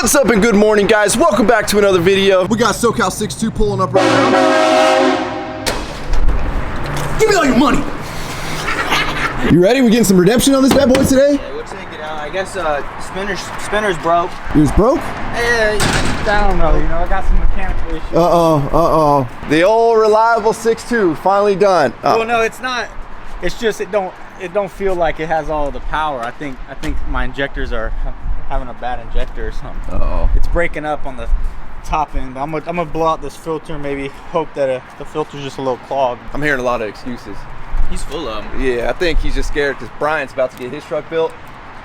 What's up and good morning, guys? Welcome back to another video. We got SoCal 6'2" pulling up right now. Give me all your money. You ready? We getting some redemption on this bad boy today? Yeah, we'll take it out. I guess spinner's broke. Yours broke? I don't know. You know, I got some mechanical issues. The old reliable 6'2" finally done. Well, no, it's not. It's just it don't feel like it has all the power. I think my injectors are having a bad injector or something. It's breaking up on the top end. I'm gonna blow out this filter, maybe hope that the filter's just a little clogged. I'm hearing a lot of excuses. He's full of them. Yeah, I think he's just scared because Brian's about to get his truck built,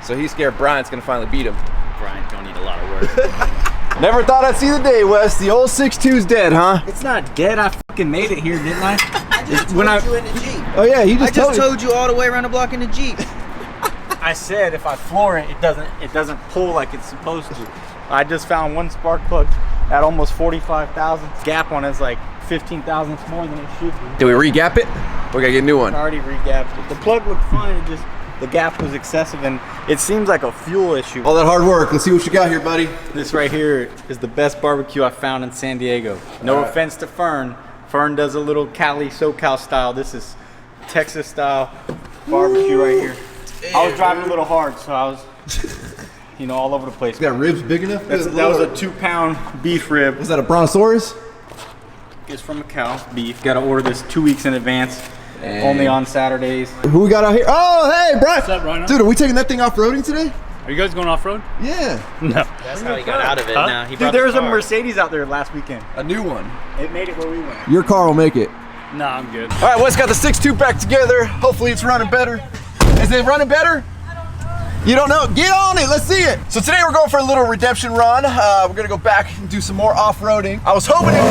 so he's scared Brian's gonna finally beat him. Brian don't need a lot of work. Never thought I'd see the day, Wes. The old 6'2"'s dead, huh? It's not dead. I fucking made it here, didn't I? I just told you in the Jeep. Oh yeah, he just told you all the way around the block in the Jeep. I said if I floor it, it doesn't pull like it's supposed to. I just found one spark plug at almost 45,000. Gap on it's like 15 thousandths more than it should be. Did we re-gap it? We gotta get a new one. I already re-gapped it. The plug looked fine. It just the gap was excessive, and it seems like a fuel issue. All that hard work. Let's see what you got here, buddy. This right here is the best barbecue I found in San Diego. No offense to Fern. Fern does a little Cali, SoCal style. This is Texas style barbecue right here. I was driving a little hard, so I was, you know, all over the place. You got ribs big enough? That was a 2-pound beef rib. Was that a brontosaurus? It's from a cow, beef. Got to order this 2 weeks in advance. Dang. Only on Saturdays. Who we got out here? Oh, hey, Brian. What's up, Rhino? Dude, are we taking that thing off-roading today? Are you guys going off-road? Yeah. No. That's how he got out of it now. Dude, there was a Mercedes out there last weekend. A new one. It made it where we went. Your car will make it. No, I'm good. All right, Wes got the 6'2" back together. Hopefully it's running better. Is it running better? You don't know? Get on it, let's see it. So today we're going for a little redemption run. We're gonna go back and do some more off-roading. I was hoping it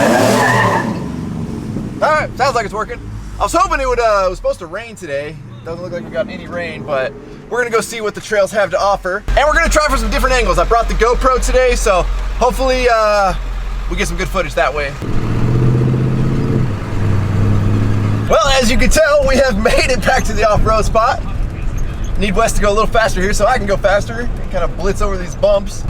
all right, sounds like it's working. I was hoping it was supposed to rain today. Doesn't look like we got any rain, but we're gonna go see what the trails have to offer. And we're gonna try for some different angles. I brought the GoPro today, so hopefully we get some good footage that way. Well, as you can tell, we have made it back to the off-road spot. Need Wes to go a little faster here so I can go faster and kind of blitz over these bumps.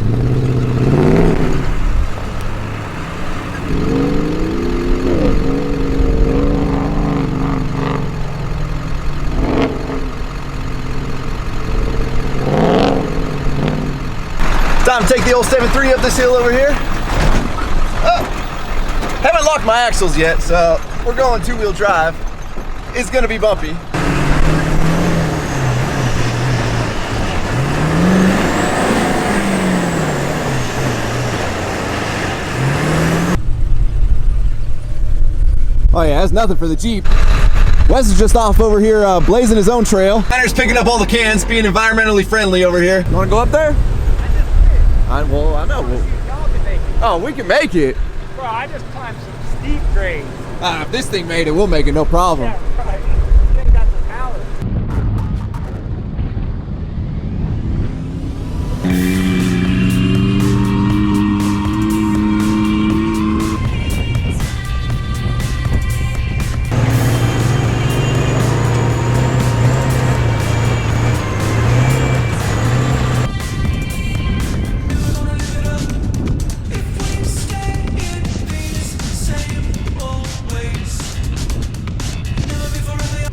Time to take the old 7.3 up this hill over here. Oh, haven't locked my axles yet, so we're going 2-wheel drive. It's gonna be bumpy. Oh yeah, that's nothing for the Jeep. Wes is just off over here blazing his own trail. Tanner's picking up all the cans, being environmentally friendly over here. You wanna go up there? I know. Oh, we can make it. Bro, I just climbed some steep grades. If this thing made it, we'll make it, no problem. Yeah, right. This thing got some power.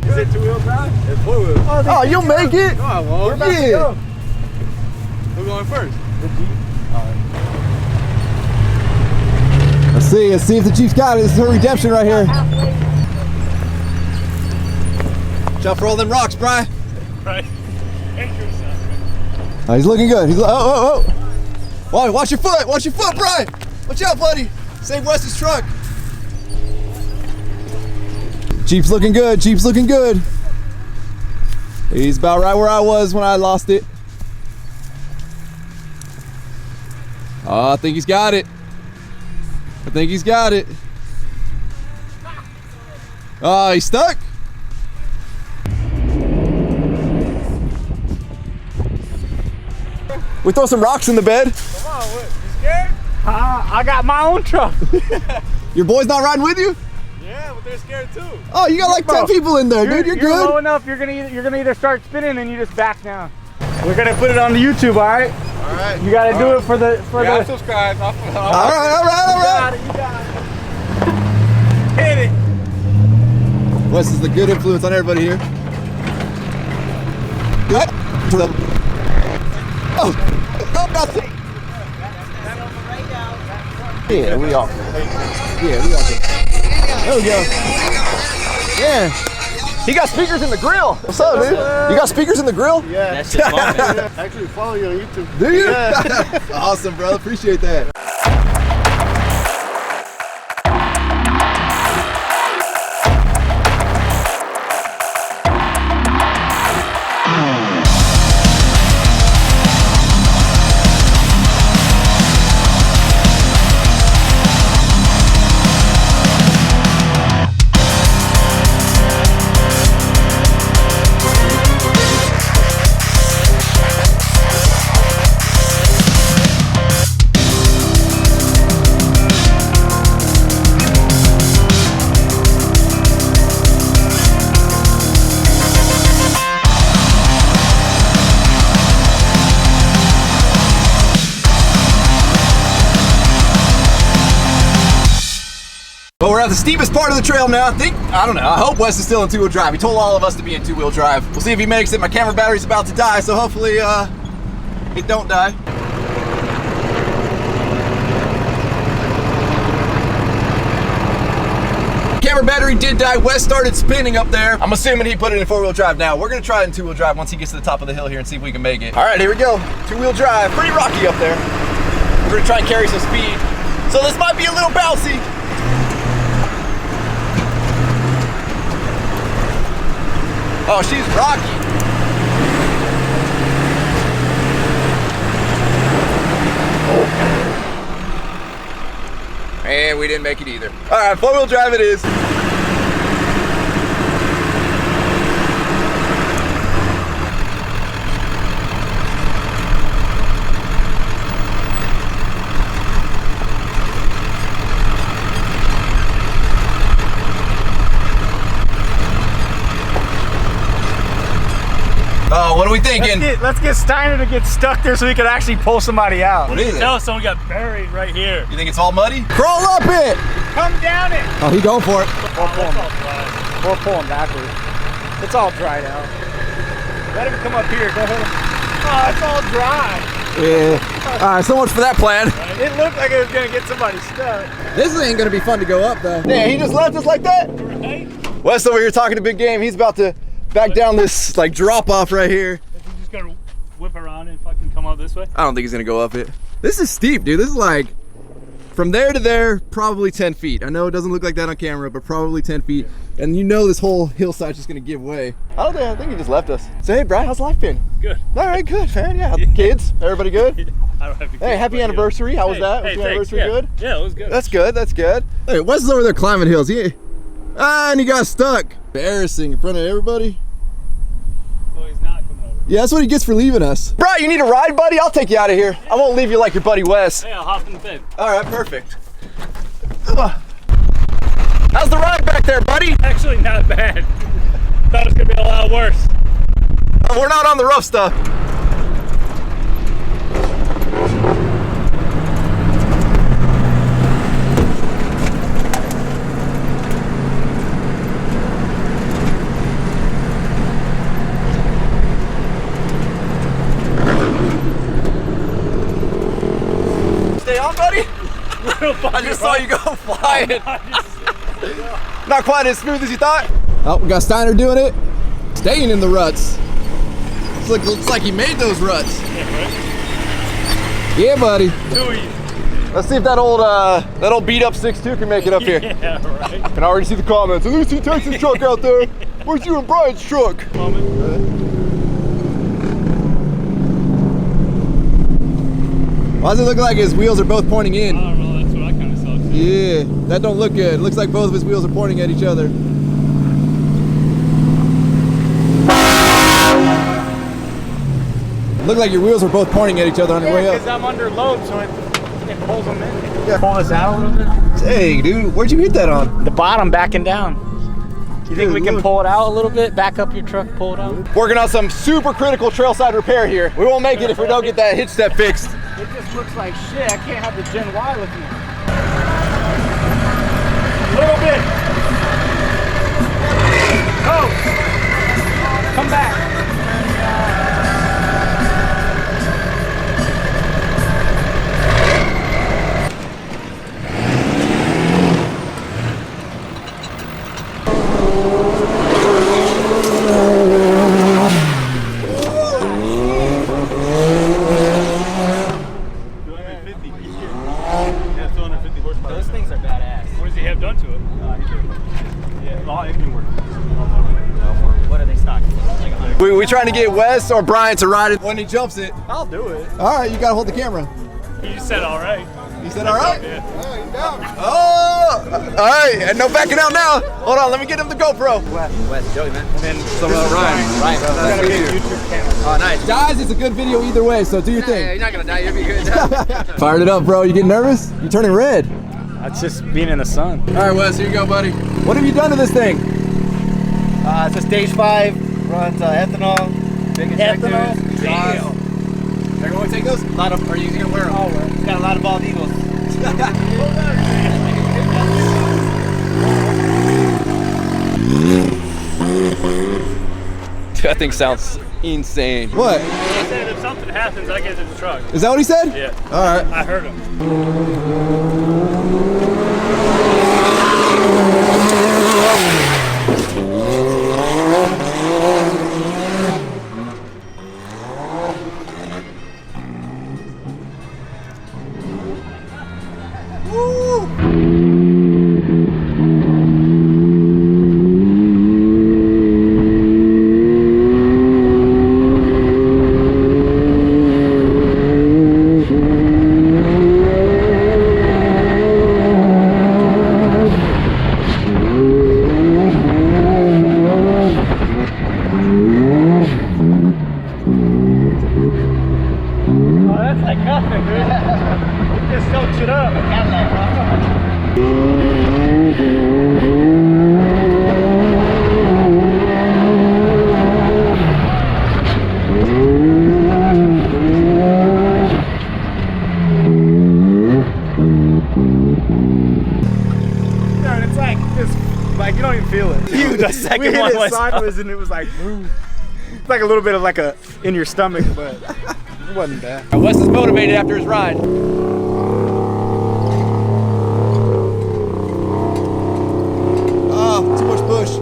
Is it 2-wheel drive? It's 4-wheel. Oh, you'll make it. No, I won't. We're about to go. Who's going first? The Jeep. Let's see if the Jeep's got it. This is her redemption right here. Watch out for all them rocks, Brian. Right. Oh, he's looking good. He's oh. Watch your foot, Brian. Watch out, buddy. Save Wes's truck. Jeep's looking good, Jeep's looking good. He's about right where I was when I lost it. Oh, I think he's got it. Oh, he's stuck. We throw some rocks in the bed. Come on, what? You scared? I got my own truck. Your boys not riding with you? Yeah, but they're scared too. Oh, you got like 10 people in there, dude. You're good. You're low enough. You're gonna either start spinning and you just back down. We're gonna put it on the YouTube, all right? All right. right. You gotta do it for the Yeah, subscribe. All right. You got it. Hit it. Wes is the good influence on everybody here. What? Oh, nothing. Yeah, we all. Yeah, we all. There we go. Yeah. He got speakers in the grill. What's up, dude? You got speakers in the grill? Yeah. That's just fun. I actually follow you on YouTube. Do you? Yeah. Awesome, bro. Appreciate that. Well, we're at the steepest part of the trail now. I don't know, I hope Wes is still in two-wheel drive. He told all of us to be in two-wheel drive. We'll see if he makes it. My camera battery's about to die, so hopefully it don't die. Camera battery did die. Wes started spinning up there. I'm assuming he put it in four-wheel drive now. We're gonna try it in two-wheel drive once he gets to the top of the hill here and see if we can make it. All right, here we go. Two-wheel drive, pretty rocky up there. We're gonna try and carry some speed. So this might be a little bouncy. Oh, she's rocky. And we didn't make it either. All right, four-wheel drive it is. Oh, what are we thinking? Let's get Steiner to get stuck there so he can actually pull somebody out. What is it? Tell us someone got buried right here. You think it's all muddy? Crawl up it! Come down it. Oh, he going for it. We're pulling backwards. It's all dried out. Let him come up here. Go ahead. Oh, it's all dry. Yeah. All right, so much for that plan. It looked like it was gonna get somebody stuck. This ain't gonna be fun to go up though. Yeah, he just left us like that? Right? Wes over here talking to big game. He's about to back down this like drop off right here. If you just gotta whip around and fucking come out this way. I don't think he's gonna go up it. This is steep, dude. This is like from there to there, probably 10 feet. I know it doesn't look like that on camera, but probably 10 feet. And you know this whole hillside's just gonna give way. I think he just left us. So hey, Brian, how's life been? Good. All right, good, man. Yeah, kids, everybody good? I don't have to Hey, happy anniversary. How was that? Was your anniversary good? Yeah, it was good. That's good, that's good. Hey, Wes is over there climbing hills. And he got stuck. Embarrassing in front of everybody. So he's not coming over. Yeah, that's what he gets for leaving us. Brian, you need a ride, buddy? I'll take you out of here. I won't leave you like your buddy Wes. Hey, I'll hop in the bed. All right, perfect. How's the ride back there, buddy? Actually, not bad. Thought it was gonna be a lot worse. We're not on the rough stuff. Stay on, buddy. I just saw you go flying. Not quite as smooth as you thought. Oh, we got Steiner doing it. Staying in the ruts. Looks like he made those ruts. Yeah, right? Yeah, buddy. Too easy. Let's see if that old beat up 6'2" can make it up here. Yeah, right. I can already see the comments. At least he takes his truck out there. Where's you and Brian's truck? Why does it look like his wheels are both pointing in? I don't know, that's what I kind of saw too. Yeah, that don't look good. It looks like both of his wheels are pointing at each other. Look like your wheels are both pointing at each other on your way up. because I'm under load, so it pulls them in. Yeah. Pull us out a little bit. Dang, dude, where'd you hit that on? The bottom backing down. You think we can pull it out a little bit? Back up your truck, pull it out? Working on some super critical trailside repair here. We won't make it if we don't get that hitch step fixed. It just looks like shit. I can't have the Gen Y with me. A little bit. Oh! Come back. Those things are badass. What does he have done to it? Yeah, all engine work. What are they stocking? Like We trying to get Wes or Brian to ride it when he jumps it. I'll do it. All right, you gotta hold the camera. He just said all right. He said all right? Yeah. Oh, all right, and no backing out now. Hold on, let me get him the GoPro. Wes, Joey, man. And then Some Ryan. Ryan, Nice to meet you. YouTube camera. Oh, nice. Guys, it's a good video either way, so do your thing. You're not gonna die. You'll be good. Fired it up, bro. You getting nervous? You turning red. That's just being in the sun. All right, Wes, here you go, buddy. What have you done to this thing? It's a stage 5, runs ethanol, big injectors. Damn. Everyone take those? A lot of, are you gonna wear them? It's got a lot of bald eagles. That thing sounds insane. What? He said if something happens, I get in the truck. Is that what he said? Yeah. All right. I heard him. Oh, that's like nothing, dude. Just soaks it up. Yeah, it's like this, like you don't even feel it. The second we hit one it was sideways and it was like, it's like a little bit of like a in your stomach, but it wasn't bad. Wes is motivated after his ride. Oh, too much push.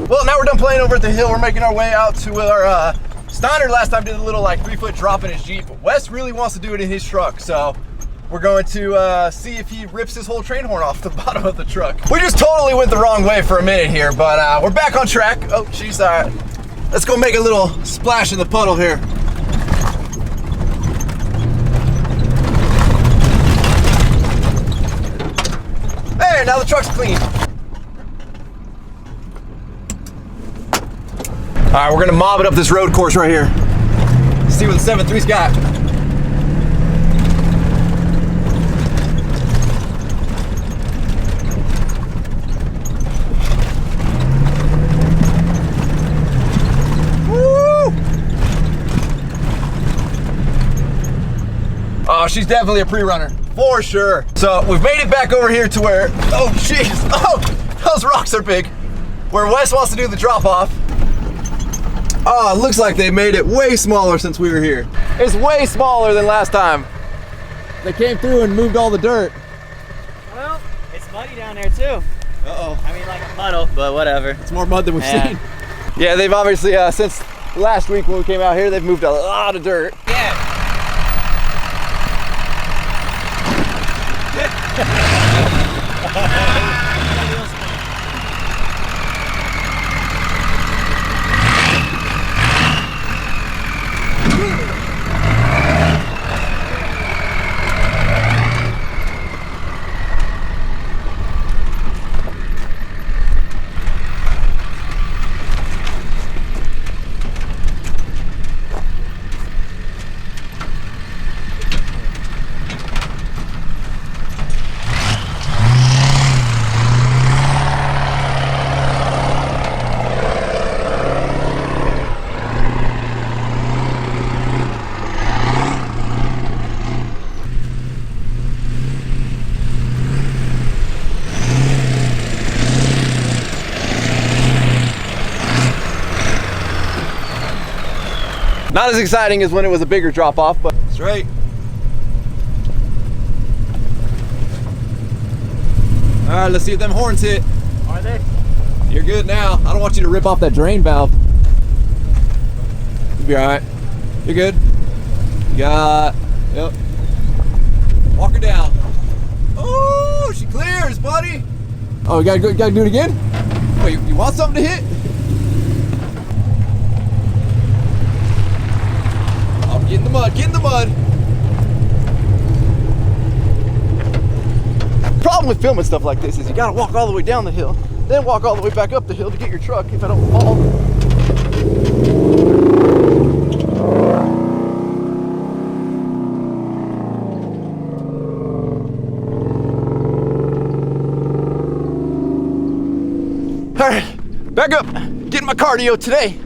Well, now we're done playing over at the hill. We're making our way out to our Steiner last time did a little like 3-foot drop in his Jeep. Wes really wants to do it in his truck, so we're going to see if he rips his whole train horn off the bottom of the truck. We just totally went the wrong way for a minute here, but we're back on track. Oh, jeez, let's go make a little splash in the puddle here. Hey, now the truck's clean. All right, we're gonna mob it up this road course right here. See what the 7.3's got. Woo! Oh, she's definitely a pre-runner, for sure. So we've made it back over here to where, oh jeez, oh, those rocks are big. Where Wes wants to do the drop off. Oh, it looks like they made it way smaller since we were here. It's way smaller than last time. They came through and moved all the dirt. Well, it's muddy down there too. Uh-oh. I mean, like a puddle, but whatever. It's more mud than we've Yeah. seen. Yeah, they've obviously, since last week when we came out here, they've moved a lot of dirt. Yeah. Not as exciting as when it was a bigger drop off, but straight. All right, let's see if them horns hit. Are they? You're good now. I don't want you to rip off that drain valve. You'll be all right. You're good. You got, yep. Walk her down. Oh, she clears, buddy. Oh, you gotta do it again? Oh, you want something to hit? Oh, get in the mud, get in the mud. Problem with filming stuff like this is you gotta walk all the way down the hill, then walk all the way back up the hill to get your truck if I don't fall. All right, back up, getting my cardio today.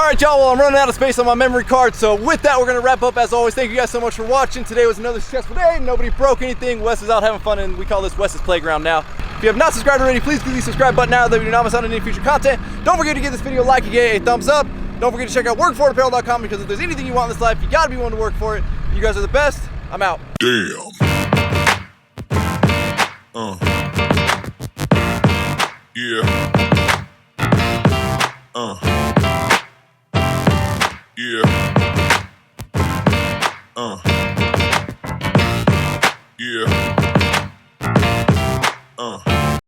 Alright y'all, well I'm running out of space on my memory card, so with that we're going to wrap up as always. Thank you guys so much for watching. Today was another successful day, nobody broke anything, Wes is out having fun, and we call this Wes's Playground now. If you have not subscribed already, please click the subscribe button now that you do not miss out on any future content. Don't forget to give this video a like and give it a thumbs up. Don't forget to check out workforapparel.com because if there's anything you want in this life, you gotta be willing to work for it. You guys are the best. I'm out. Damn. Yeah. Yeah. Yeah.